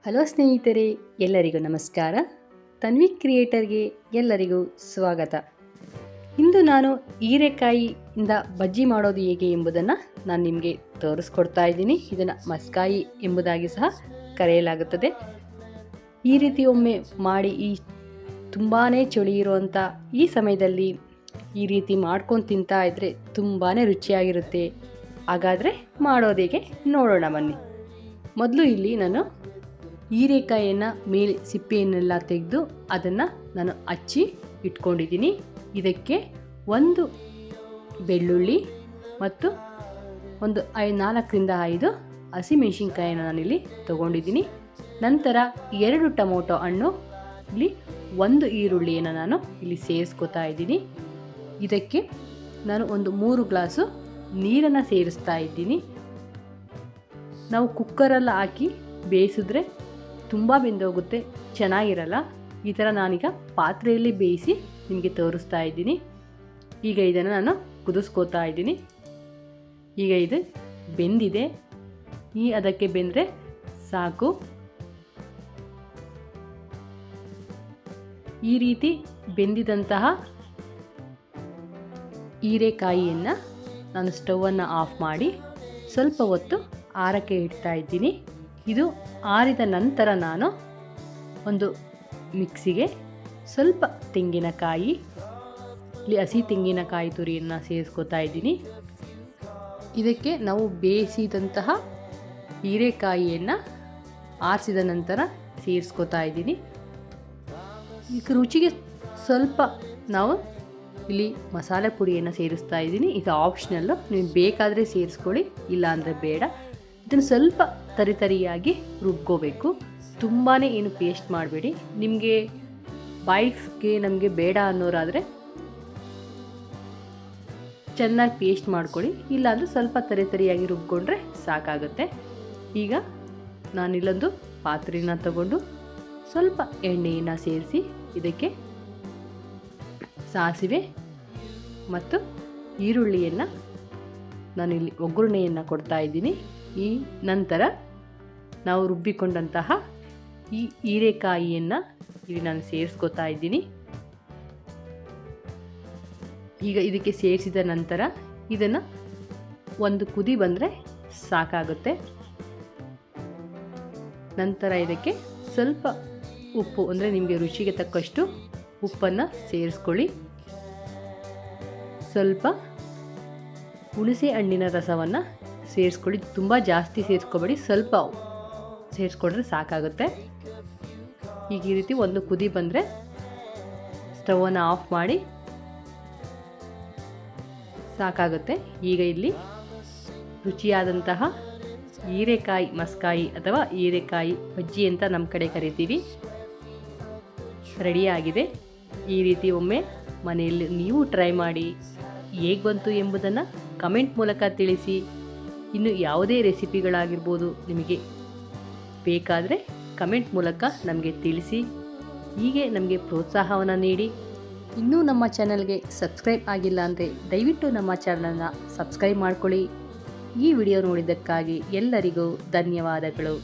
Hello ಸ್ನೇಹಿತರೆ, ಎಲ್ಲರಿಗೂ ನಮಸ್ಕಾರ. ತನ್ವಿ ಕ್ರಿಯೇಟರ್ಗೆ ಎಲ್ಲರಿಗೂ ಸ್ವಾಗತ. ಇಂದು ನಾನು ಹೀರೆಕಾಯಿಯಿಂದ ಬಜ್ಜಿ ಮಾಡೋದು ಹೇಗೆ ಎಂಬುದನ್ನು ನಾನು ನಿಮಗೆ ತೋರಿಸ್ಕೊಡ್ತಾ ಇದ್ದೀನಿ. ಇದನ್ನು ಮಸ್ಕಾಯಿ ಎಂಬುದಾಗಿ ಸಹ ಕರೆಯಲಾಗುತ್ತದೆ. ಈ ರೀತಿ ಒಮ್ಮೆ ಮಾಡಿ ತುಂಬಾ ಚಳಿ ಇರುವಂಥ ಈ ಸಮಯದಲ್ಲಿ ಈ ರೀತಿ ಮಾಡ್ಕೊಂಡು ತಿಂತಾ ಇದ್ದರೆ ತುಂಬಾ ರುಚಿಯಾಗಿರುತ್ತೆ. ಹಾಗಾದರೆ ಮಾಡೋದು ಹೇಗೆ ನೋಡೋಣ ಬನ್ನಿ. ಮೊದಲು ಇಲ್ಲಿ ನಾನು ಹೀರೆಕಾಯಿಯನ್ನು ಮೇಲೆ ಸಿಪ್ಪೆಯನ್ನೆಲ್ಲ ತೆಗೆದು ಅದನ್ನು ನಾನು ಹಚ್ಚಿ ಇಟ್ಕೊಂಡಿದ್ದೀನಿ. ಇದಕ್ಕೆ ಒಂದು ಬೆಳ್ಳುಳ್ಳಿ ಮತ್ತು ಒಂದು 4ರಿಂದ 5 ಹಸಿಮೆಣಸಿನ್ಕಾಯಿನ ನಾನಿಲ್ಲಿ ತೊಗೊಂಡಿದ್ದೀನಿ. ನಂತರ 2 ಟೊಮೊಟೊ ಹಣ್ಣು, ಇಲ್ಲಿ 1 ಈರುಳ್ಳಿಯನ್ನು ನಾನು ಇಲ್ಲಿ ಸೇರಿಸ್ಕೊತಾ ಇದ್ದೀನಿ. ಇದಕ್ಕೆ ನಾನು ಒಂದು 3 ಗ್ಲಾಸು ನೀರನ್ನು ಸೇರಿಸ್ತಾ ಇದ್ದೀನಿ. ನಾವು ಕುಕ್ಕರಲ್ಲಿ ಹಾಕಿ ಬೇಯಿಸಿದ್ರೆ ತುಂಬ ಬೆಂದೋಗುತ್ತೆ, ಚೆನ್ನಾಗಿರಲ್ಲ. ಈ ಥರ ನಾನೀಗ ಪಾತ್ರೆಯಲ್ಲಿ ಬೇಯಿಸಿ ನಿಮಗೆ ತೋರಿಸ್ತಾ ಇದ್ದೀನಿ. ಈಗ ಇದನ್ನು ನಾನು ಕುದಿಸ್ಕೋತಾ ಇದ್ದೀನಿ. ಈಗ ಇದು ಬೆಂದಿದೆ. ಅದಕ್ಕೆ ಬೆಂದರೆ ಸಾಕು. ಈ ರೀತಿ ಬೆಂದಿದಂತಹ ಹೀರೆಕಾಯಿಯನ್ನು ನಾನು ಸ್ಟವನ್ನು ಆಫ್ ಮಾಡಿ ಸ್ವಲ್ಪ ಹೊತ್ತು ಆರಕ್ಕೆ ಇಡ್ತಾ ಇದ್ದೀನಿ. ಇದು ಆರಿದ ನಂತರ ನಾನು ಒಂದು ಮಿಕ್ಸಿಗೆ ಸ್ವಲ್ಪ ತೆಂಗಿನಕಾಯಿ, ಇಲ್ಲಿ ಹಸಿ ತೆಂಗಿನಕಾಯಿ ತುರಿಯನ್ನು ಸೇರಿಸ್ಕೊತಾ ಇದ್ದೀನಿ. ಇದಕ್ಕೆ ನಾವು ಬೇಯಿಸಿದಂತಹ ಹೀರೆಕಾಯಿಯನ್ನು ಆರಿಸಿದ ನಂತರ ಸೇರಿಸ್ಕೊತಾ ಇದ್ದೀನಿ. ಈಗ ರುಚಿಗೆ ಸ್ವಲ್ಪ ನಾವು ಇಲ್ಲಿ ಮಸಾಲೆ ಪುಡಿಯನ್ನು ಸೇರಿಸ್ತಾ ಇದ್ದೀನಿ. ಇದು ಆಪ್ಷನಲ್ಲು, ನೀವು ಬೇಕಾದರೆ ಸೇರಿಸ್ಕೊಳ್ಳಿ, ಇಲ್ಲ ಅಂದರೆ ಬೇಡ. ಇದನ್ನು ಸ್ವಲ್ಪ ತರಿಯಾಗಿ ರುಬ್ಕೋಬೇಕು. ತುಂಬಾ ಏನು ಪೇಸ್ಟ್ ಮಾಡಬೇಡಿ. ನಿಮಗೆ ಬಾಯಿಗೆ ನಮಗೆ ಬೇಡ ಅನ್ನೋರಾದರೆ ಚೆನ್ನಾಗಿ ಪೇಸ್ಟ್ ಮಾಡ್ಕೊಳ್ಳಿ, ಇಲ್ಲಾಂದರೆ ಸ್ವಲ್ಪ ತರಿಯಾಗಿ ರುಬ್ಕೊಂಡ್ರೆ ಸಾಕಾಗುತ್ತೆ. ಈಗ ನಾನಿಲ್ಲೊಂದು ಪಾತ್ರೆನ ತಗೊಂಡು ಸ್ವಲ್ಪ ಎಣ್ಣೆಯನ್ನು ಸೇರಿಸಿ ಇದಕ್ಕೆ ಸಾಸಿವೆ ಮತ್ತು ಈರುಳ್ಳಿಯನ್ನು ನಾನಿಲ್ಲಿ ಒಗ್ಗರಣೆಯನ್ನು ಕೊಡ್ತಾ ಇದ್ದೀನಿ. ಈ ನಂತರ ನಾವು ರುಬ್ಬಿಕೊಂಡಂತಹ ಈ ಹೀರೆಕಾಯಿಯನ್ನು ಇಲ್ಲಿ ನಾನು ಸೇರಿಸ್ಕೊತಾ ಇದ್ದೀನಿ. ಈಗ ಇದಕ್ಕೆ ಸೇರಿಸಿದ ನಂತರ ಇದನ್ನು ಒಂದು ಕುದಿ ಬಂದರೆ ಸಾಕಾಗುತ್ತೆ. ನಂತರ ಇದಕ್ಕೆ ಸ್ವಲ್ಪ ಉಪ್ಪು, ಅಂದರೆ ನಿಮಗೆ ರುಚಿಗೆ ತಕ್ಕಷ್ಟು ಉಪ್ಪನ್ನು ಸೇರಿಸ್ಕೊಳ್ಳಿ. ಸ್ವಲ್ಪ ಹುಣಸೆ ಹಣ್ಣಿನ ರಸವನ್ನು ಸೇರಿಸ್ಕೊಳ್ಳಿ. ತುಂಬ ಜಾಸ್ತಿ ಸೇರಿಸ್ಕೊಬೇಡಿ, ಸ್ವಲ್ಪ ಸೇರಿಸ್ಕೊಂಡ್ರೆ ಸಾಕಾಗುತ್ತೆ. ಈಗ ಈ ರೀತಿ ಒಂದು ಕುದಿ ಬಂದರೆ ಸ್ಟವನ್ನು ಆಫ್ ಮಾಡಿ ಸಾಕಾಗುತ್ತೆ. ಈಗ ಇಲ್ಲಿ ರುಚಿಯಾದಂತಹ ಹೀರೆಕಾಯಿ ಮಸ್ಕಾಯಿ ಅಥವಾ ಹೀರೆಕಾಯಿ ಬಜ್ಜಿ ಅಂತ ನಮ್ಮ ಕಡೆ ಕರಿತೀವಿ, ರೆಡಿಯಾಗಿದೆ. ಈ ರೀತಿ ಒಮ್ಮೆ ಮನೆಯಲ್ಲಿ ನೀವು ಟ್ರೈ ಮಾಡಿ ಹೇಗೆ ಬಂತು ಎಂಬುದನ್ನು ಕಮೆಂಟ್ ಮೂಲಕ ತಿಳಿಸಿ. ಇನ್ನು ಯಾವುದೇ ರೆಸಿಪಿಗಳಾಗಿರ್ಬೋದು ನಿಮಗೆ ಬೇಕಾದರೆ ಕಮೆಂಟ್ ಮೂಲಕ ನಮಗೆ ತಿಳಿಸಿ. ಹೀಗೆ ನಮಗೆ ಪ್ರೋತ್ಸಾಹವನ್ನು ನೀಡಿ. ಇನ್ನೂ ನಮ್ಮ ಚಾನಲ್ಗೆ ಸಬ್ಸ್ಕ್ರೈಬ್ ಆಗಿಲ್ಲ ಅಂದರೆ ದಯವಿಟ್ಟು ನಮ್ಮ ಚಾನಲನ್ನು ಸಬ್ಸ್ಕ್ರೈಬ್ ಮಾಡ್ಕೊಳ್ಳಿ. ಈ ವಿಡಿಯೋ ನೋಡಿದ್ದಕ್ಕಾಗಿ ಎಲ್ಲರಿಗೂ ಧನ್ಯವಾದಗಳು.